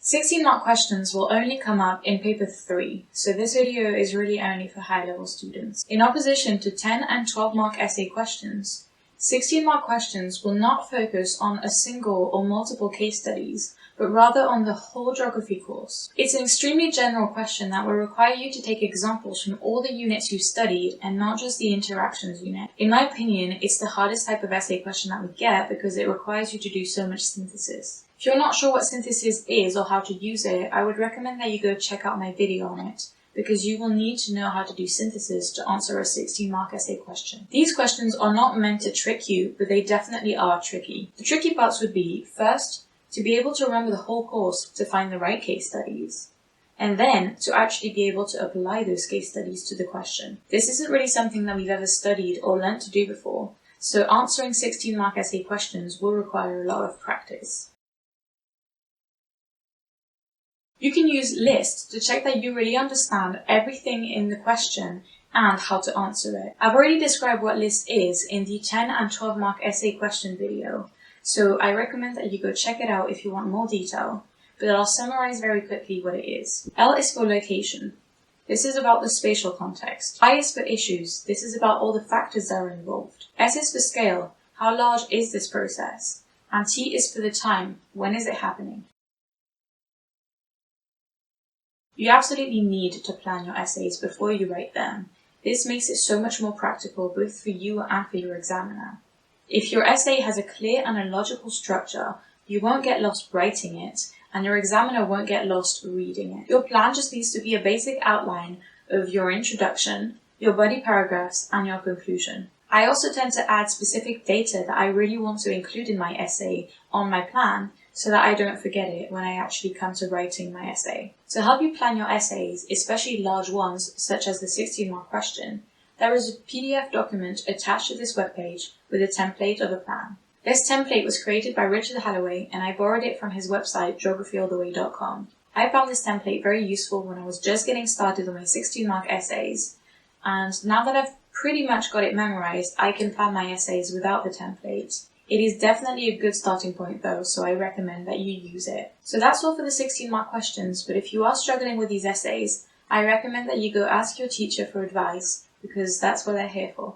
16-mark questions will only come up in paper 3, so this video is really only for high-level students. In opposition to 10 and 12-mark essay questions, 16-mark questions will not focus on a single or multiple case studies, but rather on the whole geography course. It's an extremely general question that will require you to take examples from all the units you studied and not just the interactions unit. In my opinion, it's the hardest type of essay question that we get because it requires you to do so much synthesis. If you're not sure what synthesis is or how to use it, I would recommend that you go check out my video on it, because you will need to know how to do synthesis to answer a 16-mark essay question. These questions are not meant to trick you, but they definitely are tricky. The tricky parts would be, first, to be able to remember the whole course to find the right case studies, and then to actually be able to apply those case studies to the question. This isn't really something that we've ever studied or learnt to do before, so answering 16-mark essay questions will require a lot of practice. You can use L.I.S.T to check that you really understand everything in the question and how to answer it. I've already described what L.I.S.T is in the 10 and 12-mark essay question video, so I recommend that you go check it out if you want more detail, but I'll summarize very quickly what it is. L is for location. This is about the spatial context. I is for issues. This is about all the factors that are involved. S is for scale. How large is this process? And T is for the time. When is it happening? You absolutely need to plan your essays before you write them. This makes it so much more practical both for you and for your examiner. If your essay has a clear and a logical structure, you won't get lost writing it, and your examiner won't get lost reading it. Your plan just needs to be a basic outline of your introduction, your body paragraphs, and your conclusion. I also tend to add specific data that I really want to include in my essay on my plan, so that I don't forget it when I actually come to writing my essay. To help you plan your essays, especially large ones such as the 16-mark question, there is a PDF document attached to this webpage with a template of a plan. This template was created by Richard Holloway, and I borrowed it from his website geographyalltheway.com. I found this template very useful when I was just getting started on my 16-mark essays, and now that I've pretty much got it memorized, I can plan my essays without the template. It is definitely a good starting point though, so I recommend that you use it. So that's all for the 16-mark questions, but if you are struggling with these essays, I recommend that you go ask your teacher for advice, because that's what they're here for.